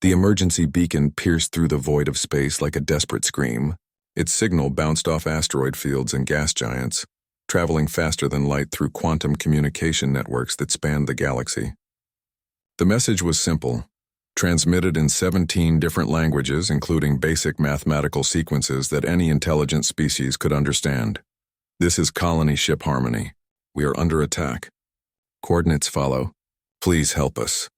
The emergency beacon pierced through the void of space like a desperate scream. Its signal bounced off asteroid fields and gas giants, traveling faster than light through quantum communication networks that spanned the galaxy. The message was simple, transmitted in 17 different languages, including basic mathematical sequences that any intelligent species could understand. This is Colony Ship Harmony. We are under attack. Coordinates follow. Please help us.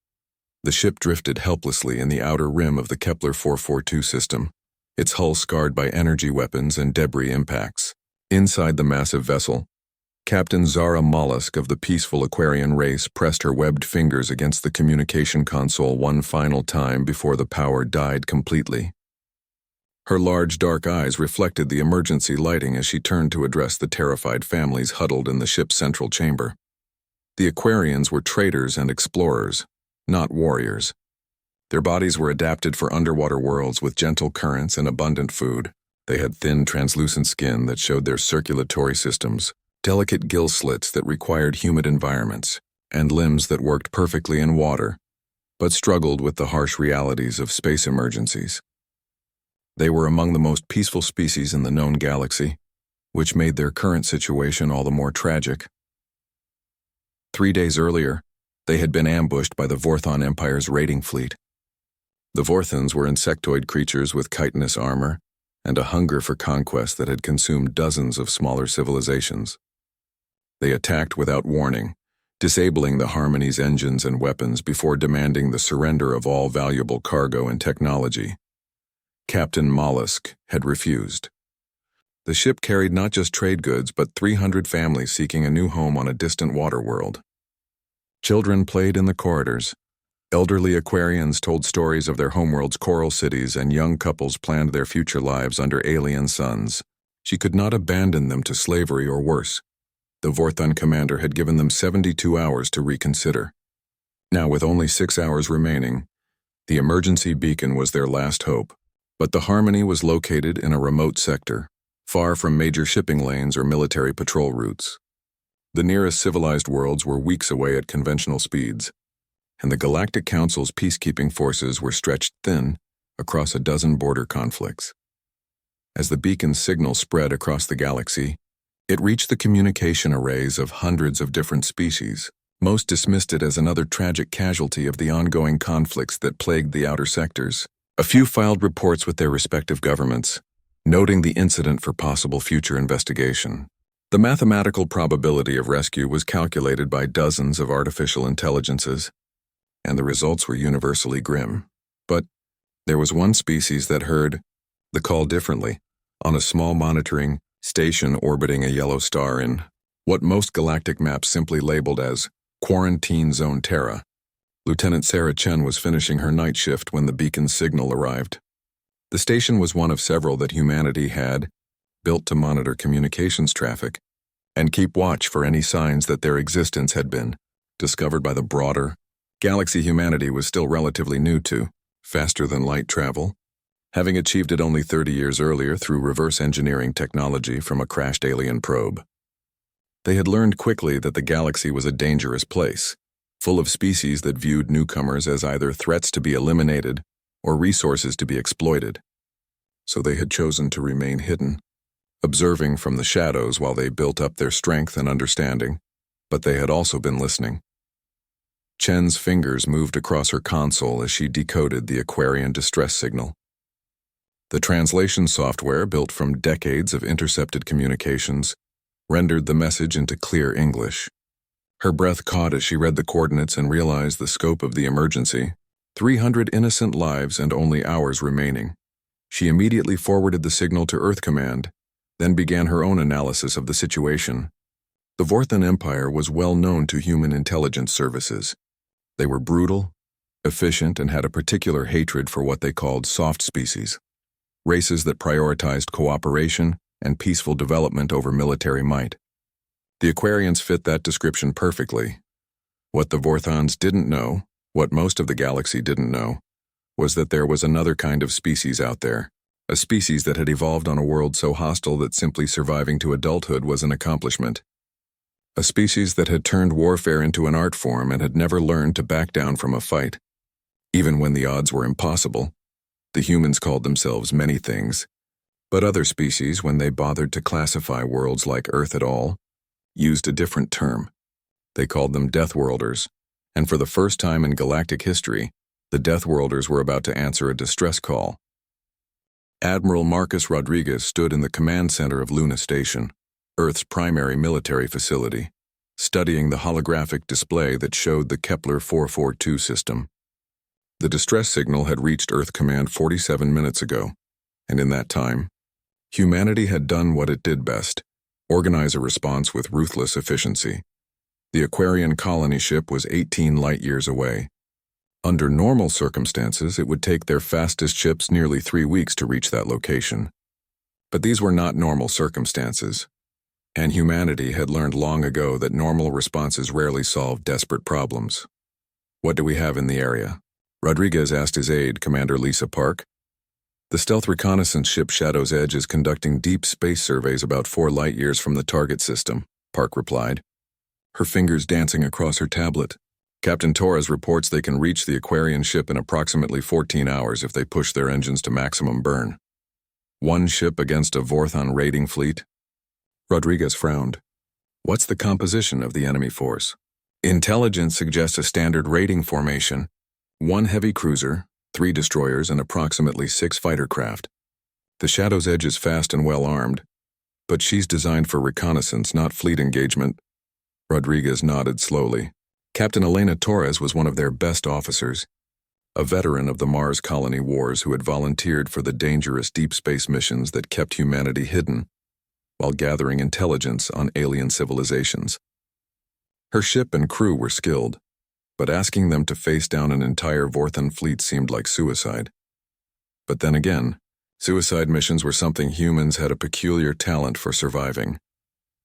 The ship drifted helplessly in the outer rim of the Kepler 442 system, its hull scarred by energy weapons and debris impacts. Inside the massive vessel, Captain Zara Mollusk of the peaceful Aquarian race pressed her webbed fingers against the communication console one final time before the power died completely. Her large dark eyes reflected the emergency lighting as she turned to address the terrified families huddled in the ship's central chamber. The Aquarians were traders and explorers, not warriors. Their bodies were adapted for underwater worlds with gentle currents and abundant food. They had thin, translucent skin that showed their circulatory systems, delicate gill slits that required humid environments, and limbs that worked perfectly in water, but struggled with the harsh realities of space emergencies. They were among the most peaceful species in the known galaxy, which made their current situation all the more tragic. 3 days earlier, they had been ambushed by the Vorthon Empire's raiding fleet. The Vorthons were insectoid creatures with chitinous armor and a hunger for conquest that had consumed dozens of smaller civilizations. They attacked without warning, disabling the Harmony's engines and weapons before demanding the surrender of all valuable cargo and technology. Captain Mollusk had refused. The ship carried not just trade goods but 300 families seeking a new home on a distant water world. Children played in the corridors. Elderly Aquarians told stories of their homeworld's coral cities, and young couples planned their future lives under alien suns. She could not abandon them to slavery or worse. The Vorthon commander had given them 72 hours to reconsider. Now, with only 6 hours remaining, the emergency beacon was their last hope. But the Harmony was located in a remote sector, far from major shipping lanes or military patrol routes. The nearest civilized worlds were weeks away at conventional speeds, and the Galactic Council's peacekeeping forces were stretched thin across a dozen border conflicts. As the beacon's signal spread across the galaxy, it reached the communication arrays of hundreds of different species. Most dismissed it as another tragic casualty of the ongoing conflicts that plagued the outer sectors. A few filed reports with their respective governments, noting the incident for possible future investigation. The mathematical probability of rescue was calculated by dozens of artificial intelligences, and the results were universally grim. But there was one species that heard the call differently, on a small monitoring station orbiting a yellow star in what most galactic maps simply labeled as Quarantine Zone Terra. Lieutenant Sarah Chen was finishing her night shift when the beacon's signal arrived. The station was one of several that humanity had built to monitor communications traffic and keep watch for any signs that their existence had been discovered by the broader galaxy humanity was still relatively new to, faster-than-light travel, having achieved it only 30 years earlier through reverse engineering technology from a crashed alien probe. They had learned quickly that the galaxy was a dangerous place, full of species that viewed newcomers as either threats to be eliminated or resources to be exploited. So they had chosen to remain hidden, observing from the shadows while they built up their strength and understanding, but they had also been listening. Chen's fingers moved across her console as she decoded the Aquarian distress signal. The translation software, built from decades of intercepted communications, rendered the message into clear English. Her breath caught as she read the coordinates and realized the scope of the emergency. 300 innocent lives and only hours remaining. She immediately forwarded the signal to Earth Command, then began her own analysis of the situation. The Vorthon Empire was well known to human intelligence services. They were brutal, efficient, and had a particular hatred for what they called soft species, races that prioritized cooperation and peaceful development over military might. The Aquarians fit that description perfectly. What the Vorthons didn't know, what most of the galaxy didn't know, was that there was another kind of species out there, a species that had evolved on a world so hostile that simply surviving to adulthood was an accomplishment. A species that had turned warfare into an art form and had never learned to back down from a fight. Even when the odds were impossible, the humans called themselves many things, but other species, when they bothered to classify worlds like Earth at all, used a different term. They called them Deathworlders, and for the first time in galactic history, the Deathworlders were about to answer a distress call. Admiral Marcus Rodriguez stood in the command center of Luna Station, Earth's primary military facility, studying the holographic display that showed the Kepler 442 system. The distress signal had reached Earth Command 47 minutes ago, and in that time, humanity had done what it did best: organize a response with ruthless efficiency. The Aquarian colony ship was 18 light-years away. Under normal circumstances, it would take their fastest ships nearly 3 weeks to reach that location. But these were not normal circumstances, and humanity had learned long ago that normal responses rarely solve desperate problems. "What do we have in the area?" Rodriguez asked his aide, Commander Lisa Park. "The stealth reconnaissance ship Shadow's Edge is conducting deep space surveys about 4 light-years from the target system," Park replied, her fingers dancing across her tablet. "Captain Torres reports they can reach the Aquarian ship in approximately 14 hours if they push their engines to maximum burn." "One ship against a Vorthon raiding fleet?" Rodriguez frowned. "What's the composition of the enemy force?" "Intelligence suggests a standard raiding formation: 1 heavy cruiser, 3 destroyers, and approximately 6 fighter craft. The Shadow's Edge is fast and well armed, but she's designed for reconnaissance, not fleet engagement." Rodriguez nodded slowly. Captain Elena Torres was one of their best officers, a veteran of the Mars colony wars who had volunteered for the dangerous deep space missions that kept humanity hidden while gathering intelligence on alien civilizations. Her ship and crew were skilled, but asking them to face down an entire Vorthon fleet seemed like suicide. But then again, suicide missions were something humans had a peculiar talent for surviving.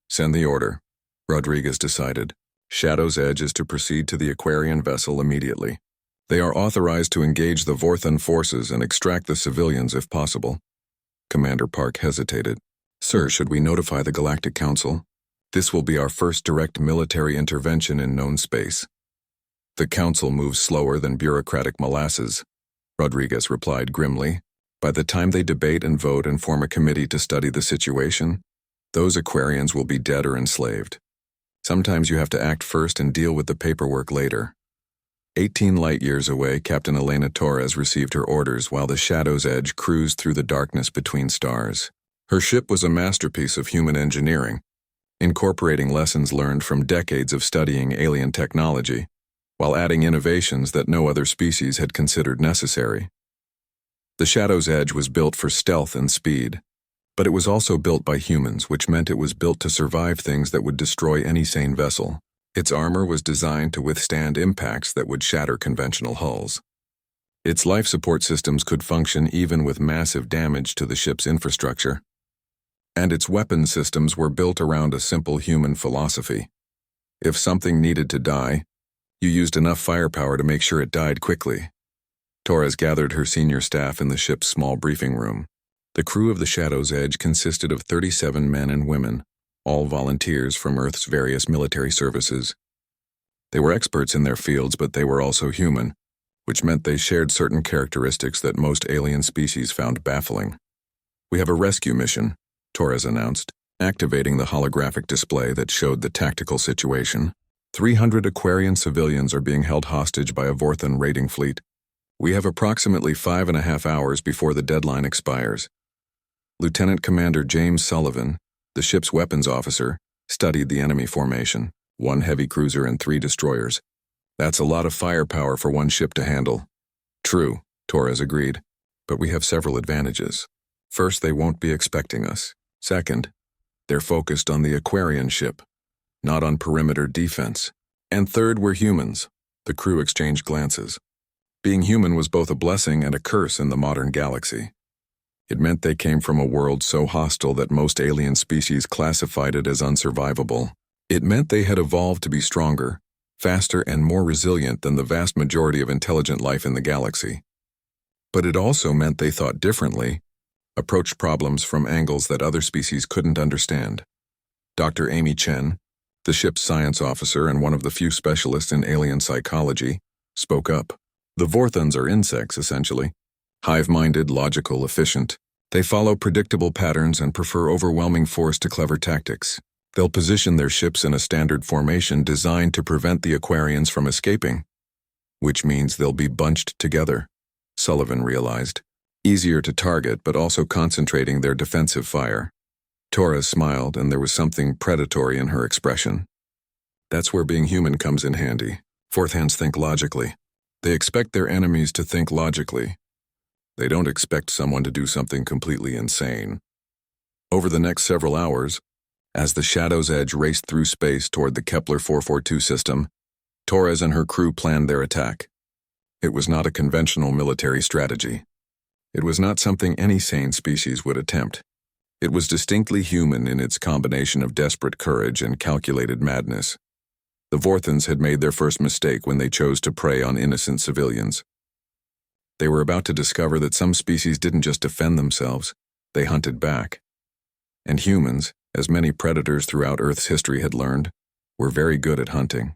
"Send the order," Rodriguez decided. "Shadow's Edge is to proceed to the Aquarian vessel immediately. They are authorized to engage the Vorthon forces and extract the civilians if possible." Commander Park hesitated. "Sir, should we notify the Galactic Council? This will be our first direct military intervention in known space." "The Council moves slower than bureaucratic molasses," Rodriguez replied grimly. "By the time they debate and vote and form a committee to study the situation, those Aquarians will be dead or enslaved. Sometimes you have to act first and deal with the paperwork later." 18 light-years away, Captain Elena Torres received her orders while the Shadow's Edge cruised through the darkness between stars. Her ship was a masterpiece of human engineering, incorporating lessons learned from decades of studying alien technology, while adding innovations that no other species had considered necessary. The Shadow's Edge was built for stealth and speed, but it was also built by humans, which meant it was built to survive things that would destroy any sane vessel. Its armor was designed to withstand impacts that would shatter conventional hulls. Its life support systems could function even with massive damage to the ship's infrastructure. And its weapon systems were built around a simple human philosophy: if something needed to die, you used enough firepower to make sure it died quickly. Torres gathered her senior staff in the ship's small briefing room. The crew of the Shadow's Edge consisted of 37 men and women, all volunteers from Earth's various military services. They were experts in their fields, but they were also human, which meant they shared certain characteristics that most alien species found baffling. "We have a rescue mission," Torres announced, activating the holographic display that showed the tactical situation. 300 Aquarian civilians are being held hostage by a Vorthon raiding fleet. We have approximately 5.5 hours before the deadline expires. Lieutenant Commander James Sullivan, the ship's weapons officer, studied the enemy formation: 1 heavy cruiser and 3 destroyers. "That's a lot of firepower for 1 ship to handle." "True," Torres agreed, "but we have several advantages. First, they won't be expecting us. Second, they're focused on the Aquarian ship, not on perimeter defense. And third, we're humans." The crew exchanged glances. Being human was both a blessing and a curse in the modern galaxy. It meant they came from a world so hostile that most alien species classified it as unsurvivable. It meant they had evolved to be stronger, faster, and more resilient than the vast majority of intelligent life in the galaxy. But it also meant they thought differently, approached problems from angles that other species couldn't understand. Dr. Amy Chen, the ship's science officer and one of the few specialists in alien psychology, spoke up. The Vorthons are insects, essentially. Hive-minded, logical, efficient. They follow predictable patterns and prefer overwhelming force to clever tactics. They'll position their ships in a standard formation designed to prevent the Aquarians from escaping, which means they'll be bunched together, Sullivan realized. Easier to target, but also concentrating their defensive fire. Torres smiled, and there was something predatory in her expression. That's where being human comes in handy. Fourth hands think logically. They expect their enemies to think logically. They don't expect someone to do something completely insane. Over the next several hours, as the Shadow's Edge raced through space toward the Kepler 442 system, Torres and her crew planned their attack. It was not a conventional military strategy. It was not something any sane species would attempt. It was distinctly human in its combination of desperate courage and calculated madness. The Vorthons had made their first mistake when they chose to prey on innocent civilians. They were about to discover that some species didn't just defend themselves, they hunted back. And humans, as many predators throughout Earth's history had learned, were very good at hunting.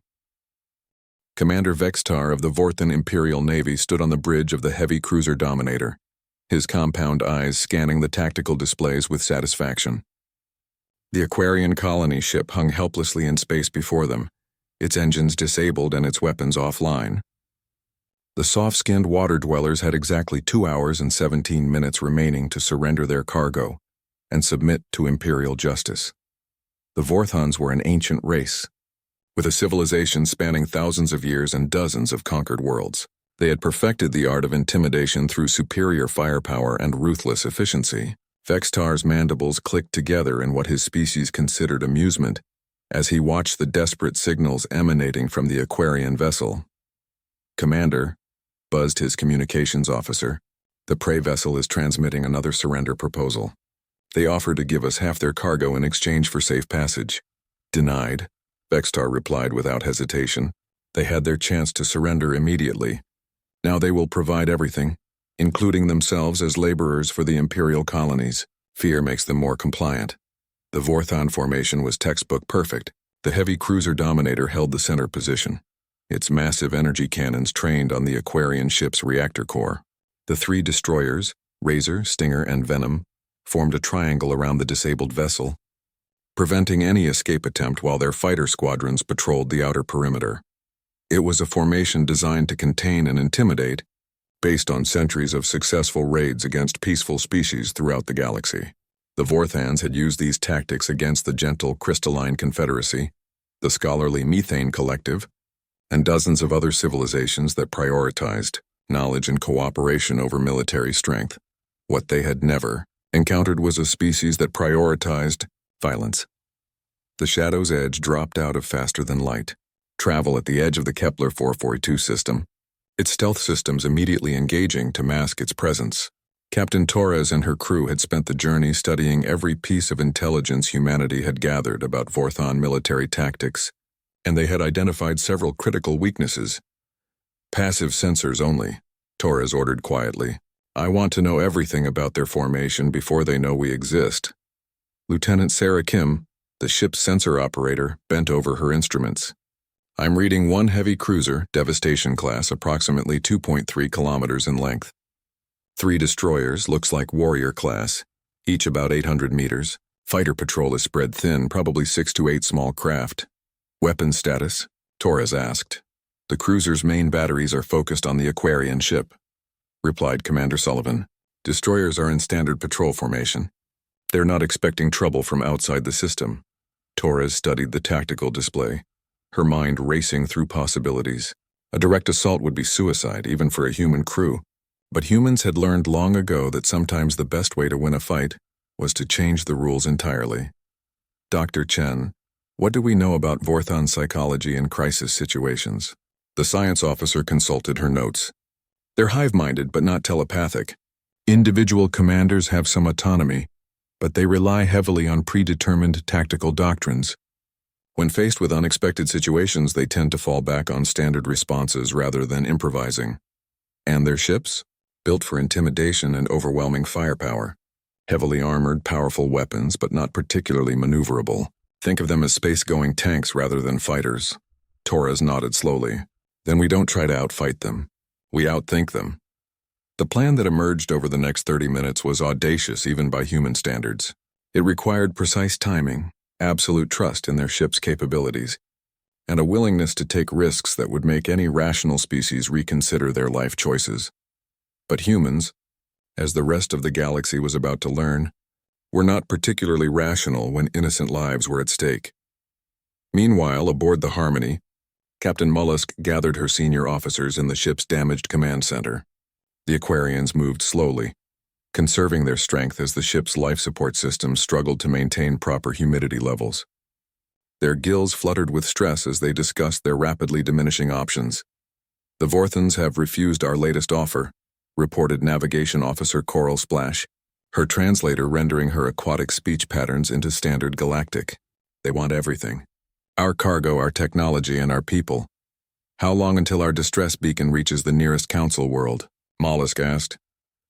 Commander Vextar of the Vorthon Imperial Navy stood on the bridge of the heavy cruiser Dominator, his compound eyes scanning the tactical displays with satisfaction. The Aquarian colony ship hung helplessly in space before them, its engines disabled and its weapons offline. The soft-skinned water dwellers had exactly 2 hours and 17 minutes remaining to surrender their cargo and submit to imperial justice. The Vorthons were an ancient race, with a civilization spanning thousands of years and dozens of conquered worlds. They had perfected the art of intimidation through superior firepower and ruthless efficiency. Vextar's mandibles clicked together in what his species considered amusement as he watched the desperate signals emanating from the Aquarian vessel. "Commander," buzzed his communications officer, "the prey vessel is transmitting another surrender proposal. They offer to give us half their cargo in exchange for safe passage." "Denied," Vextar replied without hesitation. They had their chance to surrender immediately. Now they will provide everything, including themselves as laborers for the imperial colonies. Fear makes them more compliant. The Vorthon formation was textbook perfect. The heavy cruiser Dominator held the center position, its massive energy cannons trained on the Aquarian ship's reactor core. The 3 destroyers, Razor, Stinger, and Venom, formed a triangle around the disabled vessel, preventing any escape attempt while their fighter squadrons patrolled the outer perimeter. It was a formation designed to contain and intimidate, based on centuries of successful raids against peaceful species throughout the galaxy. The Vorthans had used these tactics against the gentle Crystalline Confederacy, the scholarly Methane Collective, and dozens of other civilizations that prioritized knowledge and cooperation over military strength. What they had never encountered was a species that prioritized violence. The Shadow's Edge dropped out of faster than light travel at the edge of the Kepler 442 system, its stealth systems immediately engaging to mask its presence. Captain Torres and her crew had spent the journey studying every piece of intelligence humanity had gathered about Vorthon military tactics, and they had identified several critical weaknesses. "Passive sensors only," Torres ordered quietly. "I want to know everything about their formation before they know we exist." Lieutenant Sarah Kim, the ship's sensor operator, bent over her instruments. "I'm reading 1 heavy cruiser, Devastation class, approximately 2.3 kilometers in length. 3 destroyers, looks like Warrior class, each about 800 meters. Fighter patrol is spread thin, probably 6 to 8 small craft." "Weapon status?" Torres asked. "The cruiser's main batteries are focused on the Aquarian ship," replied Commander Sullivan. "Destroyers are in standard patrol formation. They're not expecting trouble from outside the system." Torres studied the tactical display, her mind racing through possibilities. A direct assault would be suicide, even for a human crew. But humans had learned long ago that sometimes the best way to win a fight was to change the rules entirely. "Dr. Chen, what do we know about Vorthon psychology in crisis situations?" The science officer consulted her notes. "They're hive-minded but not telepathic. Individual commanders have some autonomy, but they rely heavily on predetermined tactical doctrines. When faced with unexpected situations, they tend to fall back on standard responses rather than improvising. And their ships? Built for intimidation and overwhelming firepower. Heavily armored, powerful weapons, but not particularly maneuverable. Think of them as space-going tanks rather than fighters." Torres nodded slowly. "Then we don't try to outfight them. We outthink them. The plan that emerged over the next 30 minutes was audacious even by human standards. It required precise timing, absolute trust in their ship's capabilities, and a willingness to take risks that would make any rational species reconsider their life choices. But humans, as the rest of the galaxy was about to learn, were not particularly rational when innocent lives were at stake. Meanwhile, aboard the Harmony, Captain Mollusk gathered her senior officers in the ship's damaged command center. The Aquarians moved slowly, conserving their strength as the ship's life support systems struggled to maintain proper humidity levels. Their gills fluttered with stress as they discussed their rapidly diminishing options. "The Vorthons have refused our latest offer," reported Navigation Officer Coral Splash, her translator rendering her aquatic speech patterns into standard galactic. "They want everything. Our cargo, our technology, and our people. How long until our distress beacon reaches the nearest council world?" Mollusk asked.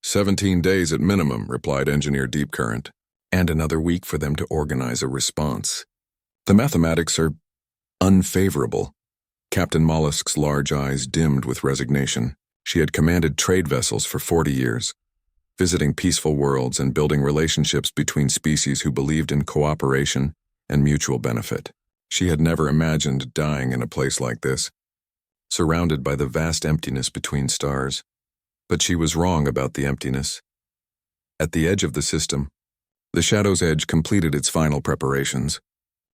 17 days at minimum," replied Engineer Deepcurrent, "and another week for them to organize a response. The mathematics are unfavorable." Captain Mollusk's large eyes dimmed with resignation. She had commanded trade vessels for 40 years, visiting peaceful worlds and building relationships between species who believed in cooperation and mutual benefit. She had never imagined dying in a place like this, surrounded by the vast emptiness between stars. But she was wrong about the emptiness. At the edge of the system, the Shadow's Edge completed its final preparations.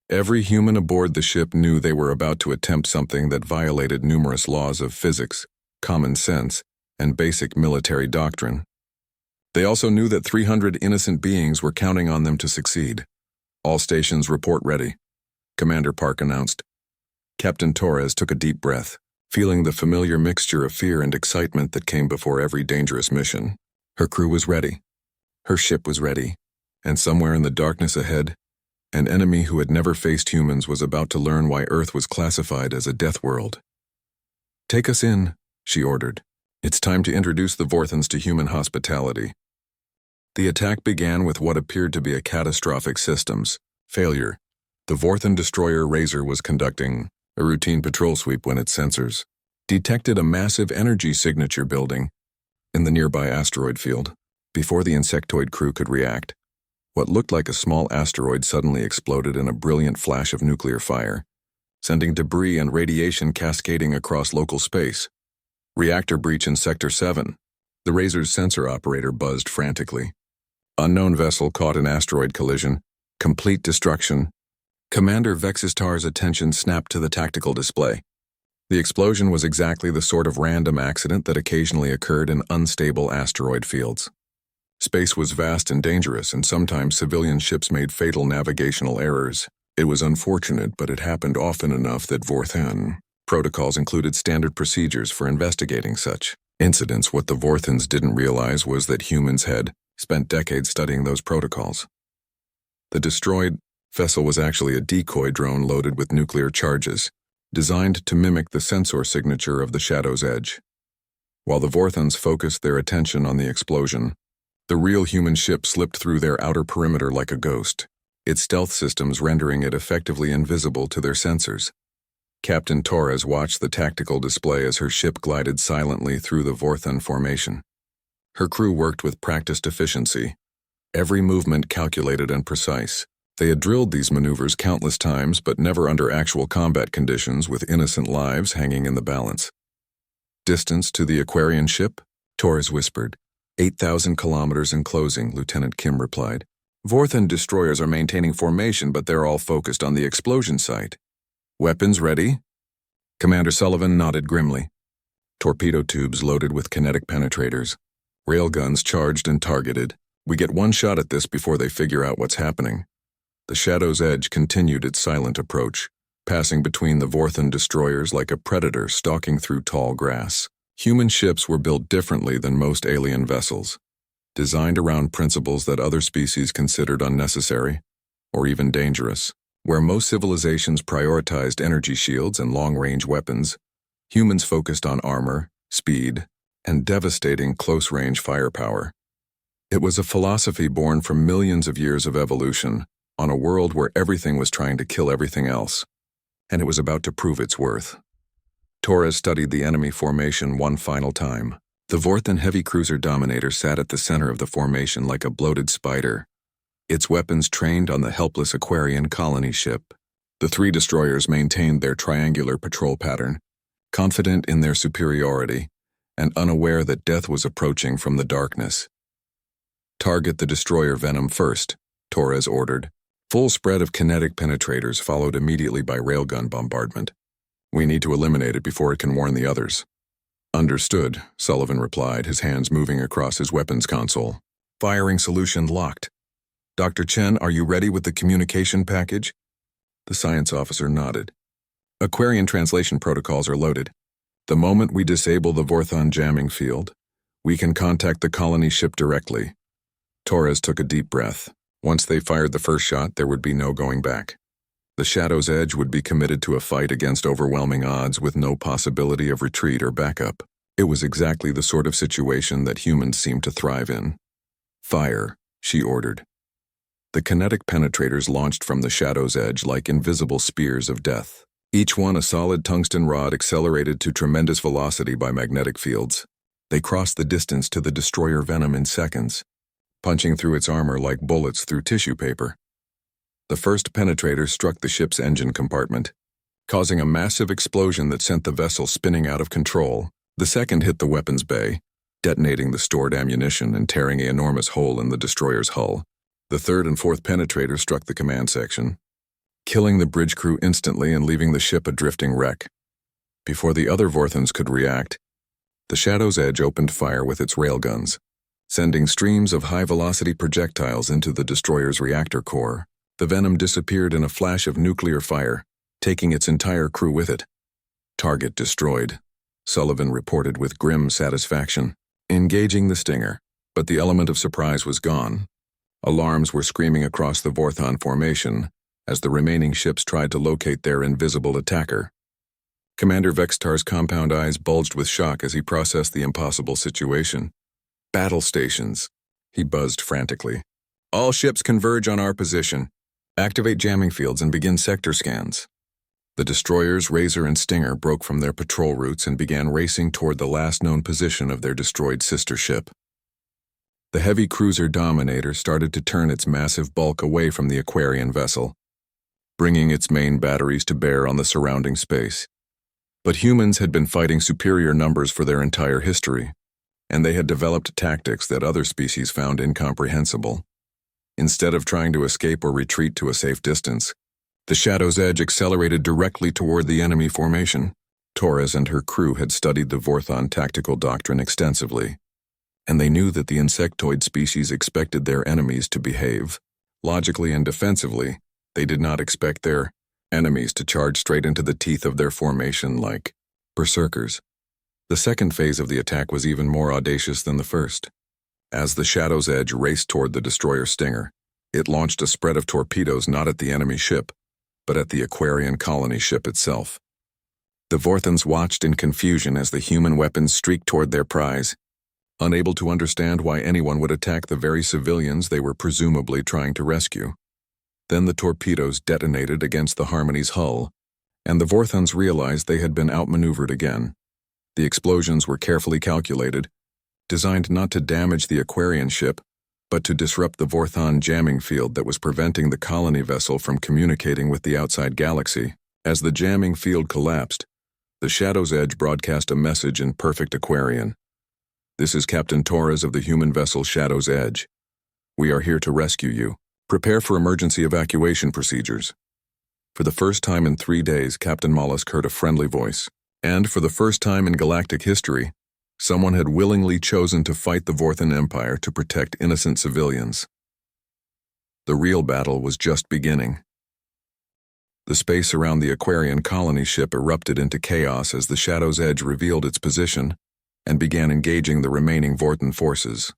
Every human aboard the ship knew they were about to attempt something that violated numerous laws of physics, common sense, and basic military doctrine. They also knew that 300 innocent beings were counting on them to succeed. "All stations report ready," Commander Park announced. Captain Torres took a deep breath, feeling the familiar mixture of fear and excitement that came before every dangerous mission. Her crew was ready. Her ship was ready. And somewhere in the darkness ahead, an enemy who had never faced humans was about to learn why Earth was classified as a death world. "Take us in," she ordered. "It's time to introduce the Vorthons to human hospitality." The attack began with what appeared to be a catastrophic systems failure. The Vorthon destroyer Razor was conducting a routine patrol sweep when its sensors detected a massive energy signature building in the nearby asteroid field. Before the insectoid crew could react, what looked like a small asteroid suddenly exploded in a brilliant flash of nuclear fire, sending debris and radiation cascading across local space. "Reactor breach in Sector 7. The Razor's sensor operator buzzed frantically. "Unknown vessel caught in asteroid collision. Complete destruction." Commander Vexistar's attention snapped to the tactical display. The explosion was exactly the sort of random accident that occasionally occurred in unstable asteroid fields. Space was vast and dangerous, and sometimes civilian ships made fatal navigational errors. It was unfortunate, but it happened often enough that Vorthon protocols included standard procedures for investigating such incidents. What the Vorthons didn't realize was that humans had spent decades studying those protocols. The destroyed vessel was actually a decoy drone loaded with nuclear charges, designed to mimic the sensor signature of the Shadow's Edge. While the Vorthons focused their attention on the explosion, the real human ship slipped through their outer perimeter like a ghost, its stealth systems rendering it effectively invisible to their sensors. Captain Torres watched the tactical display as her ship glided silently through the Vorthon formation. Her crew worked with practiced efficiency, every movement calculated and precise. They had drilled these maneuvers countless times, but never under actual combat conditions with innocent lives hanging in the balance. "Distance to the Aquarian ship?" Torres whispered. 8,000 kilometers in closing," Lieutenant Kim replied. "Vorthon destroyers are maintaining formation, but they're all focused on the explosion site." "Weapons ready?" Commander Sullivan nodded grimly. Torpedo tubes loaded with kinetic penetrators. Railguns charged and targeted. "We get one shot at this before they figure out what's happening." The Shadow's Edge continued its silent approach, passing between the Vorthon destroyers like a predator stalking through tall grass. Human ships were built differently than most alien vessels, designed around principles that other species considered unnecessary or even dangerous. Where most civilizations prioritized energy shields and long-range weapons, humans focused on armor, speed, and devastating close-range firepower. It was a philosophy born from millions of years of evolution, on a world where everything was trying to kill everything else, and it was about to prove its worth. Torres studied the enemy formation one final time. The Vorthan heavy cruiser Dominator sat at the center of the formation like a bloated spider, its weapons trained on the helpless Aquarian colony ship. The three destroyers maintained their triangular patrol pattern, confident in their superiority and unaware that death was approaching from the darkness. "Target the destroyer Venom first," Torres ordered. Full spread of kinetic penetrators followed immediately by railgun bombardment. "We need to eliminate it before it can warn the others." "Understood," Sullivan replied, his hands moving across his weapons console. "Firing solution locked. Dr. Chen, are you ready with the communication package?" The science officer nodded. "Aquarian translation protocols are loaded. The moment we disable the Vorthon jamming field, we can contact the colony ship directly." Torres took a deep breath. Once they fired the first shot, there would be no going back. The Shadow's Edge would be committed to a fight against overwhelming odds with no possibility of retreat or backup. It was exactly the sort of situation that humans seemed to thrive in. "Fire," she ordered. The kinetic penetrators launched from the Shadow's Edge like invisible spears of death. Each one a solid tungsten rod accelerated to tremendous velocity by magnetic fields. They crossed the distance to the destroyer Venom in seconds, punching through its armor like bullets through tissue paper. The first penetrator struck the ship's engine compartment, causing a massive explosion that sent the vessel spinning out of control. The second hit the weapons bay, detonating the stored ammunition and tearing an enormous hole in the destroyer's hull. The third and fourth penetrators struck the command section, killing the bridge crew instantly and leaving the ship a drifting wreck. Before the other Vorthans could react, the Shadow's Edge opened fire with its railguns, sending streams of high-velocity projectiles into the destroyer's reactor core. The Venom disappeared in a flash of nuclear fire, taking its entire crew with it. "Target destroyed," Sullivan reported with grim satisfaction, engaging the Stinger. But the element of surprise was gone. Alarms were screaming across the Vorthon formation as the remaining ships tried to locate their invisible attacker. Commander Vextar's compound eyes bulged with shock as he processed the impossible situation. "Battle stations," he buzzed frantically. "All ships converge on our position. Activate jamming fields and begin sector scans." The destroyers Razor and Stinger broke from their patrol routes and began racing toward the last known position of their destroyed sister ship. The heavy cruiser Dominator started to turn its massive bulk away from the Aquarian vessel, bringing its main batteries to bear on the surrounding space. But humans had been fighting superior numbers for their entire history, and they had developed tactics that other species found incomprehensible. Instead of trying to escape or retreat to a safe distance, the Shadow's Edge accelerated directly toward the enemy formation. Torres and her crew had studied the Vorthon tactical doctrine extensively, and they knew that the insectoid species expected their enemies to behave logically and defensively. They did not expect their enemies to charge straight into the teeth of their formation like berserkers. The second phase of the attack was even more audacious than the first. As the Shadow's Edge raced toward the destroyer Stinger, it launched a spread of torpedoes not at the enemy ship, but at the Aquarian colony ship itself. The Vorthans watched in confusion as the human weapons streaked toward their prize, unable to understand why anyone would attack the very civilians they were presumably trying to rescue. Then the torpedoes detonated against the Harmony's hull, and the Vorthans realized they had been outmaneuvered again. The explosions were carefully calculated, designed not to damage the Aquarian ship, but to disrupt the Vorthon jamming field that was preventing the colony vessel from communicating with the outside galaxy. As the jamming field collapsed, the Shadow's Edge broadcast a message in perfect Aquarian. "This is Captain Torres of the human vessel Shadow's Edge. We are here to rescue you. Prepare for emergency evacuation procedures." For the first time in 3 days, Captain Mollusk heard a friendly voice. And for the first time in galactic history, someone had willingly chosen to fight the Vorthan Empire to protect innocent civilians. The real battle was just beginning. The space around the Aquarian colony ship erupted into chaos as the Shadow's Edge revealed its position and began engaging the remaining Vorthan forces.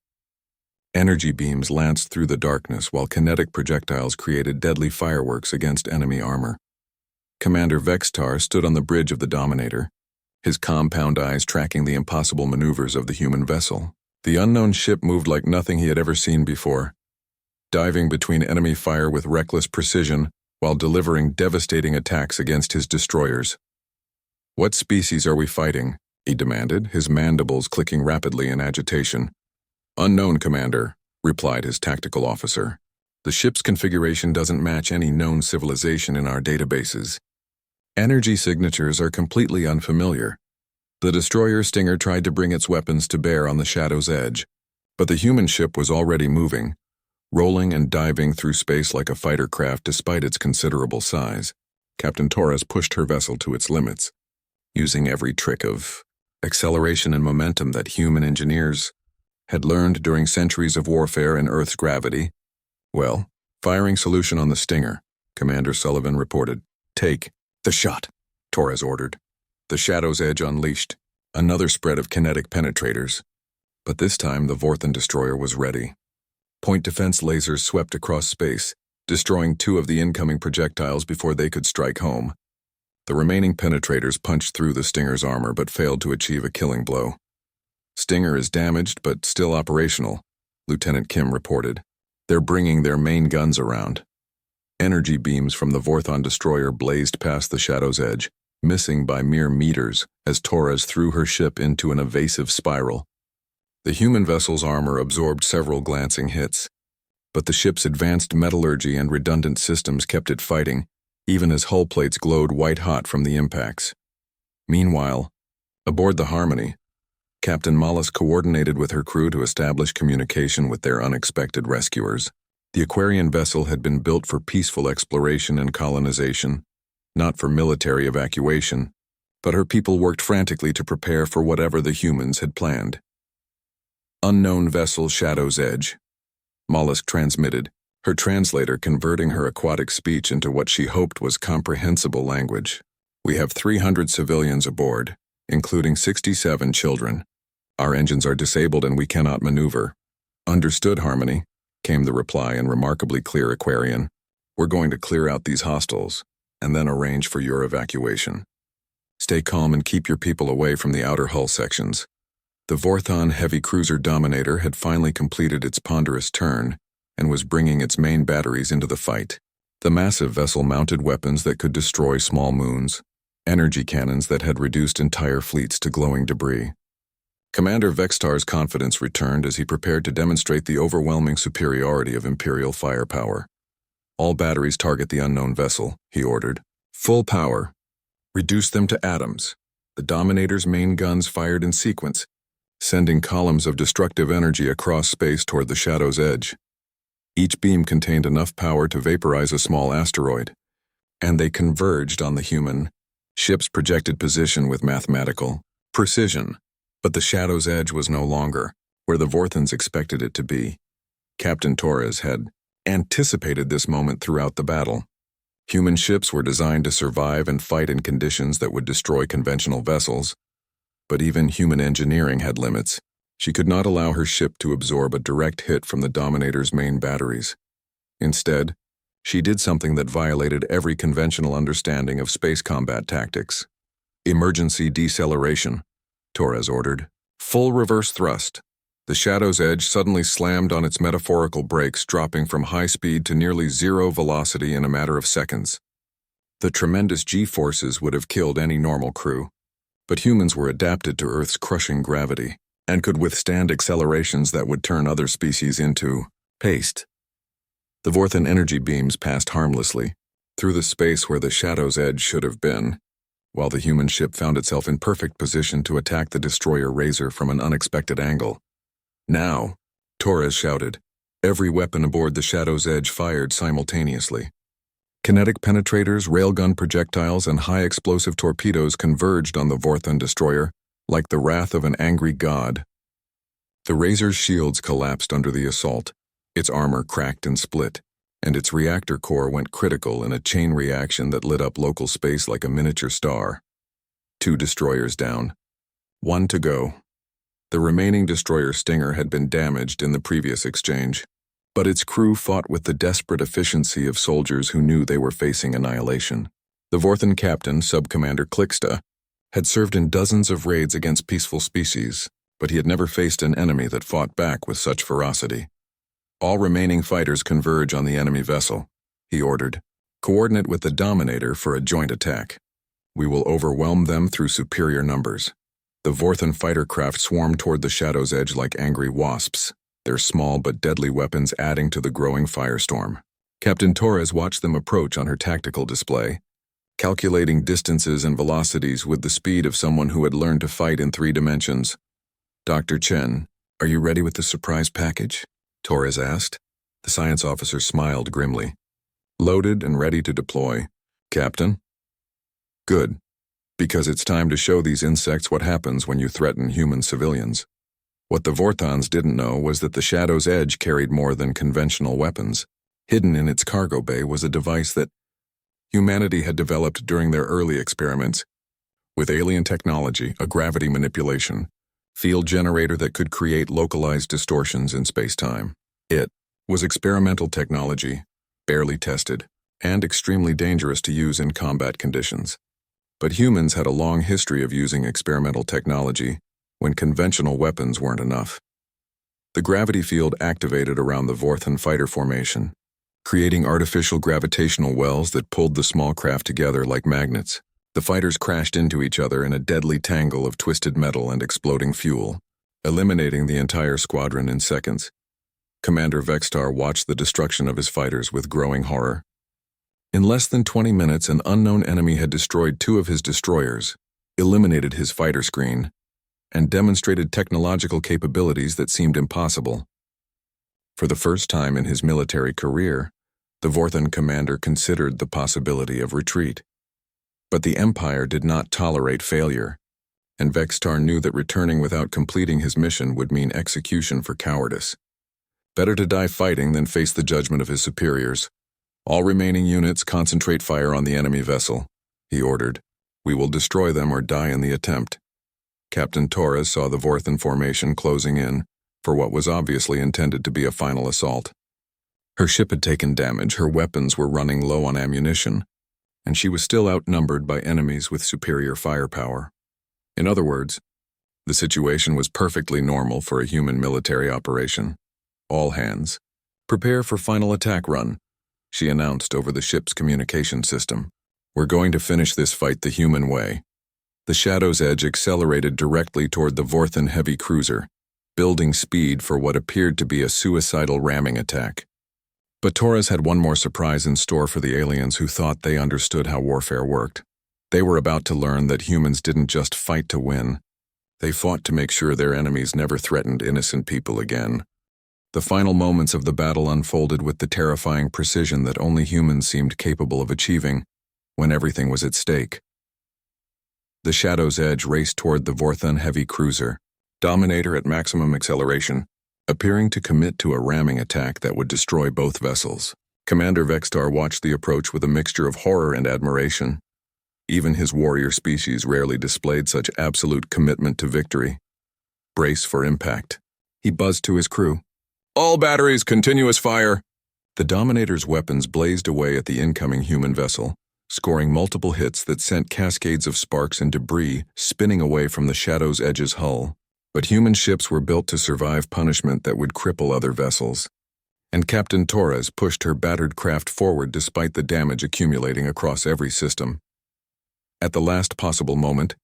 Energy beams lanced through the darkness while kinetic projectiles created deadly fireworks against enemy armor. Commander Vextar stood on the bridge of the Dominator, his compound eyes tracking the impossible maneuvers of the human vessel. The unknown ship moved like nothing he had ever seen before, diving between enemy fire with reckless precision while delivering devastating attacks against his destroyers. What species are we fighting? He demanded, his mandibles clicking rapidly in agitation. Unknown, Commander, replied his tactical officer. The ship's configuration doesn't match any known civilization in our databases. Energy signatures are completely unfamiliar. The destroyer Stinger tried to bring its weapons to bear on the Shadow's edge, but the human ship was already moving, rolling and diving through space like a fighter craft despite its considerable size. Captain Torres pushed her vessel to its limits, using every trick of acceleration and momentum that human engineers had learned during centuries of warfare in Earth's gravity. Well, firing solution on the Stinger, Commander Sullivan reported. Take the shot, Torres ordered. The Shadow's edge unleashed another spread of kinetic penetrators. But this time the Vorthan destroyer was ready. Point defense lasers swept across space, destroying 2 of the incoming projectiles before they could strike home. The remaining penetrators punched through the Stinger's armor but failed to achieve a killing blow. Stinger is damaged but still operational, Lieutenant Kim reported. They're bringing their main guns around. Energy beams from the Vorthon destroyer blazed past the Shadow's edge, missing by mere meters as Torres threw her ship into an evasive spiral. The human vessel's armor absorbed several glancing hits, but the ship's advanced metallurgy and redundant systems kept it fighting, even as hull plates glowed white-hot from the impacts. Meanwhile, aboard the Harmony, Captain Mollis coordinated with her crew to establish communication with their unexpected rescuers. The Aquarian vessel had been built for peaceful exploration and colonization, not for military evacuation, but her people worked frantically to prepare for whatever the humans had planned. Unknown vessel Shadow's Edge, Mollusk transmitted, her translator converting her aquatic speech into what she hoped was comprehensible language. We have 300 civilians aboard, including 67 children. Our engines are disabled and we cannot maneuver. Understood, Harmony, came the reply in remarkably clear Aquarian. We're going to clear out these hostiles, and then arrange for your evacuation. Stay calm and keep your people away from the outer hull sections. The Vorthon heavy cruiser Dominator had finally completed its ponderous turn and was bringing its main batteries into the fight. The massive vessel mounted weapons that could destroy small moons, energy cannons that had reduced entire fleets to glowing debris. Commander Vextar's confidence returned as he prepared to demonstrate the overwhelming superiority of Imperial firepower. All batteries target the unknown vessel, he ordered. Full power. Reduce them to atoms. The Dominator's main guns fired in sequence, sending columns of destructive energy across space toward the Shadow's edge. Each beam contained enough power to vaporize a small asteroid, and they converged on the human ship's projected position with mathematical precision. But the Shadow's edge was no longer where the Vorthans expected it to be. Captain Torres had anticipated this moment throughout the battle. Human ships were designed to survive and fight in conditions that would destroy conventional vessels, but even human engineering had limits. She could not allow her ship to absorb a direct hit from the Dominator's main batteries. Instead, she did something that violated every conventional understanding of space combat tactics. Emergency deceleration, Torres ordered. Full reverse thrust. The Shadow's edge suddenly slammed on its metaphorical brakes, dropping from high speed to nearly zero velocity in a matter of seconds. The tremendous G-forces would have killed any normal crew, but humans were adapted to Earth's crushing gravity and could withstand accelerations that would turn other species into paste. The Vorthan energy beams passed harmlessly through the space where the Shadow's edge should have been, while the human ship found itself in perfect position to attack the destroyer Razor from an unexpected angle. Now, Torres shouted. Every weapon aboard the Shadow's edge fired simultaneously. Kinetic penetrators, railgun projectiles, and high-explosive torpedoes converged on the Vorthon destroyer like the wrath of an angry god. The Razor's shields collapsed under the assault, its armor cracked and split, and its reactor core went critical in a chain reaction that lit up local space like a miniature star. 2 destroyers down. 1 to go. The remaining destroyer Stinger had been damaged in the previous exchange, but its crew fought with the desperate efficiency of soldiers who knew they were facing annihilation. The Vorthon captain, Subcommander Clixta, had served in dozens of raids against peaceful species, but he had never faced an enemy that fought back with such ferocity. All remaining fighters converge on the enemy vessel, he ordered. Coordinate with the Dominator for a joint attack. We will overwhelm them through superior numbers. The Vorthan fighter craft swarmed toward the Shadow's edge like angry wasps, their small but deadly weapons adding to the growing firestorm. Captain Torres watched them approach on her tactical display, calculating distances and velocities with the speed of someone who had learned to fight in 3 dimensions. "Dr. Chen, are you ready with the surprise package?" Torres asked. The science officer smiled grimly. "Loaded and ready to deploy, Captain." "Good, because it's time to show these insects what happens when you threaten human civilians." What the Vorthons didn't know was that the Shadow's edge carried more than conventional weapons. Hidden in its cargo bay was a device that humanity had developed during their early experiments with alien technology, a gravity manipulation field generator that could create localized distortions in space-time. It was experimental technology, barely tested, and extremely dangerous to use in combat conditions. But humans had a long history of using experimental technology when conventional weapons weren't enough. The gravity field activated around the Vorthan fighter formation, creating artificial gravitational wells that pulled the small craft together like magnets. The fighters crashed into each other in a deadly tangle of twisted metal and exploding fuel, eliminating the entire squadron in seconds. Commander Vextar watched the destruction of his fighters with growing horror. In less than 20 minutes, an unknown enemy had destroyed 2 of his destroyers, eliminated his fighter screen, and demonstrated technological capabilities that seemed impossible. For the first time in his military career, the Vorthan commander considered the possibility of retreat. But the Empire did not tolerate failure, and Vextar knew that returning without completing his mission would mean execution for cowardice. Better to die fighting than face the judgment of his superiors. "All remaining units concentrate fire on the enemy vessel," he ordered. "We will destroy them or die in the attempt." Captain Torres saw the Vorthan formation closing in for what was obviously intended to be a final assault. Her ship had taken damage, her weapons were running low on ammunition, and she was still outnumbered by enemies with superior firepower. In other words, the situation was perfectly normal for a human military operation. "All hands, prepare for final attack run," she announced over the ship's communication system. "We're going to finish this fight the human way." The Shadow's edge accelerated directly toward the Vorthan heavy cruiser, building speed for what appeared to be a suicidal ramming attack. But Torres had one more surprise in store for the aliens who thought they understood how warfare worked. They were about to learn that humans didn't just fight to win. They fought to make sure their enemies never threatened innocent people again. The final moments of the battle unfolded with the terrifying precision that only humans seemed capable of achieving when everything was at stake. The Shadow's edge raced toward the Vorthan heavy cruiser, Dominator at maximum acceleration, appearing to commit to a ramming attack that would destroy both vessels. Commander Vextar watched the approach with a mixture of horror and admiration. Even his warrior species rarely displayed such absolute commitment to victory. "Brace for impact," he buzzed to his crew. "All batteries, continuous fire!" The Dominator's weapons blazed away at the incoming human vessel, scoring multiple hits that sent cascades of sparks and debris spinning away from the Shadow's edge's hull. But human ships were built to survive punishment that would cripple other vessels, and Captain Torres pushed her battered craft forward despite the damage accumulating across every system. At the last possible moment,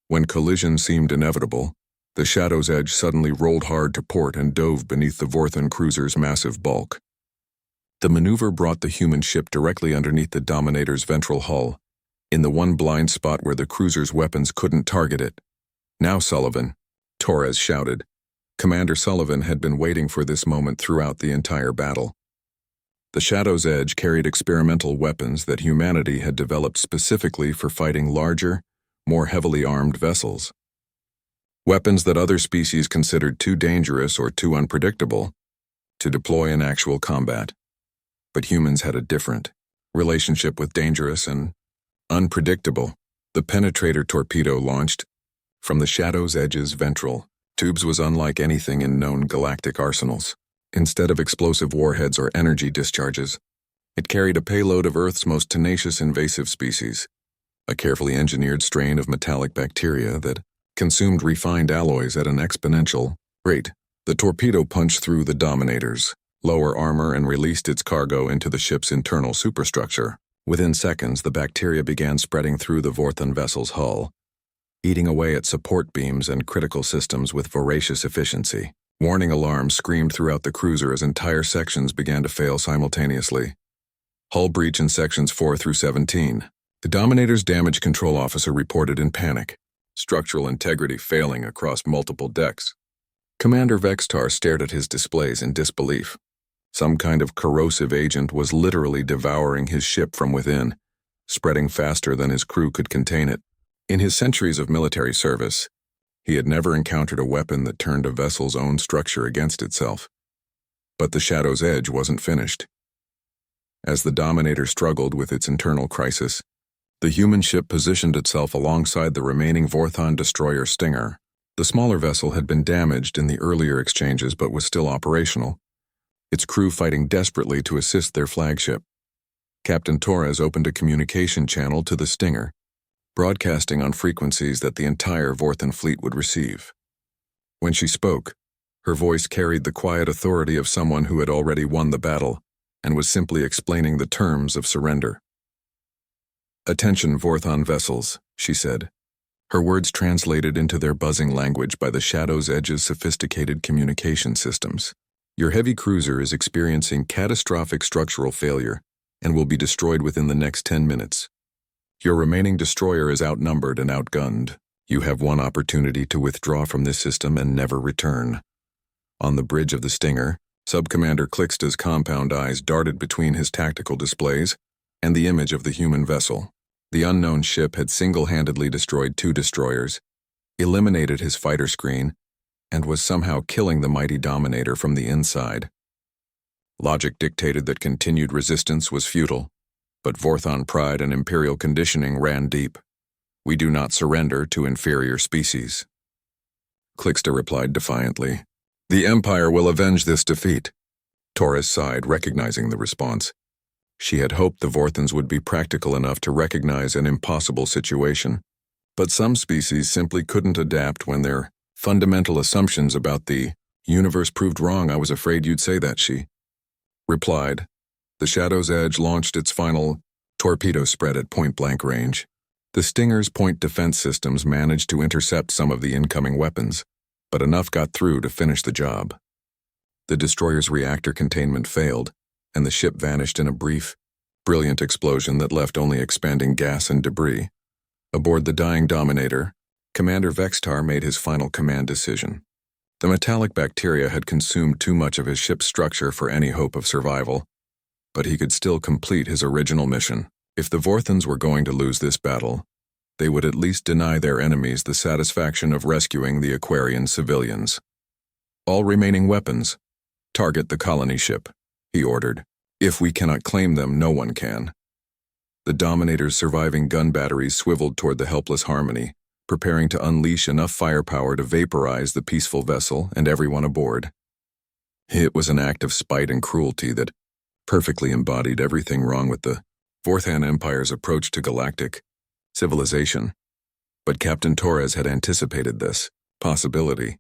when collision seemed inevitable, the Shadow's edge suddenly rolled hard to port and dove beneath the Vorthan cruiser's massive bulk. The maneuver brought the human ship directly underneath the Dominator's ventral hull, in the one blind spot where the cruiser's weapons couldn't target it. "Now, Sullivan," Torres shouted. Commander Sullivan had been waiting for this moment throughout the entire battle. The Shadow's edge carried experimental weapons that humanity had developed specifically for fighting larger, more heavily armed vessels. Weapons that other species considered too dangerous or too unpredictable to deploy in actual combat. But humans had a different relationship with dangerous and unpredictable. The penetrator torpedo launched from the Shadow's edge's ventral tubes was unlike anything in known galactic arsenals. Instead of explosive warheads or energy discharges, it carried a payload of Earth's most tenacious invasive species, a carefully engineered strain of metallic bacteria that consumed refined alloys at an exponential rate. The torpedo punched through the Dominator's lower armor and released its cargo into the ship's internal superstructure. Within seconds, the bacteria began spreading through the Vorthon vessel's hull, eating away at support beams and critical systems with voracious efficiency. Warning alarms screamed throughout the cruiser as entire sections began to fail simultaneously. Hull breach in sections 4 through 17. The Dominator's damage control officer reported in panic, structural integrity failing across multiple decks. Commander Vextar stared at his displays in disbelief. Some kind of corrosive agent was literally devouring his ship from within, spreading faster than his crew could contain it. In his centuries of military service, he had never encountered a weapon that turned a vessel's own structure against itself. But the Shadow's Edge wasn't finished. As the Dominator struggled with its internal crisis, the human ship positioned itself alongside the remaining Vorthon destroyer Stinger. The smaller vessel had been damaged in the earlier exchanges but was still operational, its crew fighting desperately to assist their flagship. Captain Torres opened a communication channel to the Stinger, broadcasting on frequencies that the entire Vorthon fleet would receive. When she spoke, her voice carried the quiet authority of someone who had already won the battle and was simply explaining the terms of surrender. "Attention, Vorthon vessels," she said, her words translated into their buzzing language by the Shadow's Edge's sophisticated communication systems. "Your heavy cruiser is experiencing catastrophic structural failure and will be destroyed within the next 10 minutes. Your remaining destroyer is outnumbered and outgunned. You have one opportunity to withdraw from this system and never return." On the bridge of the Stinger, Subcommander Clixta's compound eyes darted between his tactical displays and the image of the human vessel. The unknown ship had single-handedly destroyed 2 destroyers, eliminated his fighter screen, and was somehow killing the mighty Dominator from the inside. Logic dictated that continued resistance was futile, but Vorthon pride and imperial conditioning ran deep. "We do not surrender to inferior species." Clixta replied defiantly, "The Empire will avenge this defeat." Torres sighed, recognizing the response. She had hoped the Vorthons would be practical enough to recognize an impossible situation, but some species simply couldn't adapt when their fundamental assumptions about the universe proved wrong. "I was afraid you'd say that," she replied. The Shadow's Edge launched its final torpedo spread at point-blank range. The Stinger's point defense systems managed to intercept some of the incoming weapons, but enough got through to finish the job. The destroyer's reactor containment failed, and the ship vanished in a brief, brilliant explosion that left only expanding gas and debris. Aboard the dying Dominator, Commander Vextar made his final command decision. The metallic bacteria had consumed too much of his ship's structure for any hope of survival, but he could still complete his original mission. If the Vorthons were going to lose this battle, they would at least deny their enemies the satisfaction of rescuing the Aquarian civilians. "All remaining weapons, target the colony ship," he ordered. "If we cannot claim them, no one can." The Dominator's surviving gun batteries swiveled toward the helpless Harmony, preparing to unleash enough firepower to vaporize the peaceful vessel and everyone aboard. It was an act of spite and cruelty that perfectly embodied everything wrong with the Vorthon Empire's approach to galactic civilization. But Captain Torres had anticipated this possibility.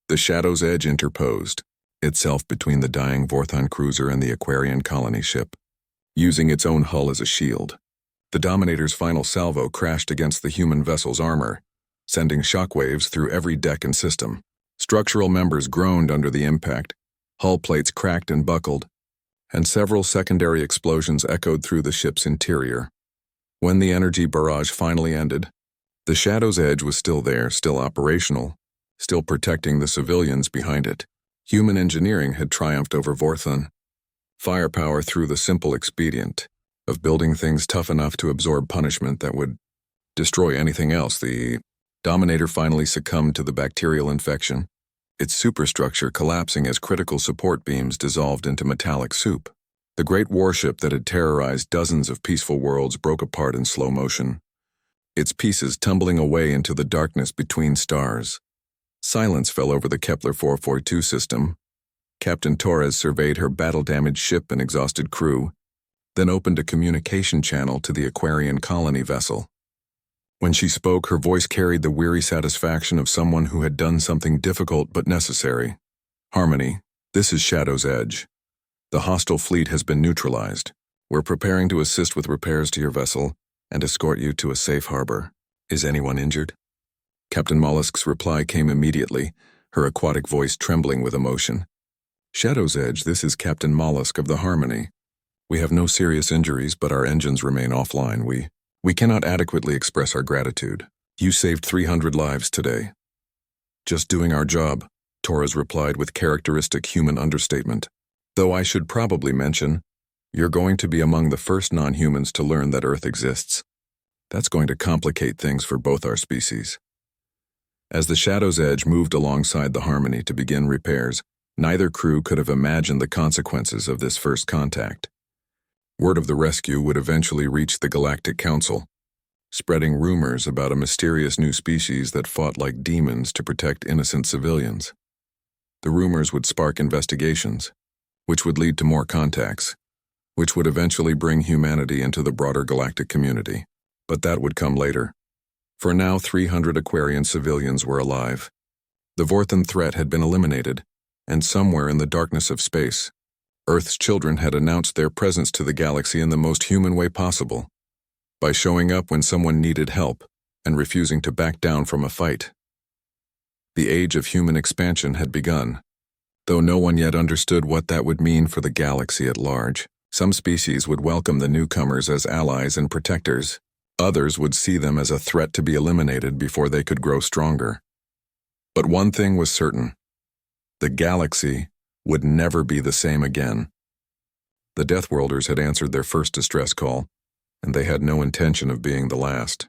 The Shadow's Edge interposed, itself between the dying Vorthon cruiser and the Aquarian colony ship, using its own hull as a shield. The Dominator's final salvo crashed against the human vessel's armor, sending shockwaves through every deck and system. Structural members groaned under the impact, hull plates cracked and buckled, and several secondary explosions echoed through the ship's interior. When the energy barrage finally ended, the Shadow's Edge was still there, still operational, still protecting the civilians behind it. Human engineering had triumphed over Vorthon. Firepower through the simple expedient of building things tough enough to absorb punishment that would destroy anything else. The Dominator finally succumbed to the bacterial infection, its superstructure collapsing as critical support beams dissolved into metallic soup. The great warship that had terrorized dozens of peaceful worlds broke apart in slow motion, its pieces tumbling away into the darkness between stars. Silence fell over the Kepler 442 system. Captain Torres surveyed her battle-damaged ship and exhausted crew, then opened a communication channel to the Aquarian colony vessel. When she spoke, her voice carried the weary satisfaction of someone who had done something difficult but necessary. "Harmony, this is Shadow's Edge. The hostile fleet has been neutralized. We're preparing to assist with repairs to your vessel and escort you to a safe harbor. Is anyone injured? Captain Mollusk's reply came immediately, her aquatic voice trembling with emotion. Shadow's Edge, this is Captain Mollusk of the Harmony. We have no serious injuries, but our engines remain offline. We cannot adequately express our gratitude. You saved 300 lives today. Just doing our job, Torres replied with characteristic human understatement. Though I should probably mention, you're going to be among the first non-humans to learn that Earth exists. That's going to complicate things for both our species. As the Shadow's Edge moved alongside the Harmony to begin repairs, neither crew could have imagined the consequences of this first contact. Word of the rescue would eventually reach the Galactic Council, spreading rumors about a mysterious new species that fought like demons to protect innocent civilians. The rumors would spark investigations, which would lead to more contacts, which would eventually bring humanity into the broader galactic community. But that would come later. For now, 300 Aquarian civilians were alive. The Vorthan threat had been eliminated, and somewhere in the darkness of space, Earth's children had announced their presence to the galaxy in the most human way possible, by showing up when someone needed help and refusing to back down from a fight. The age of human expansion had begun, though no one yet understood what that would mean for the galaxy at large. Some species would welcome the newcomers as allies and protectors. Others would see them as a threat to be eliminated before they could grow stronger. But one thing was certain: the galaxy would never be the same again. The Deathworlders had answered their first distress call, and they had no intention of being the last.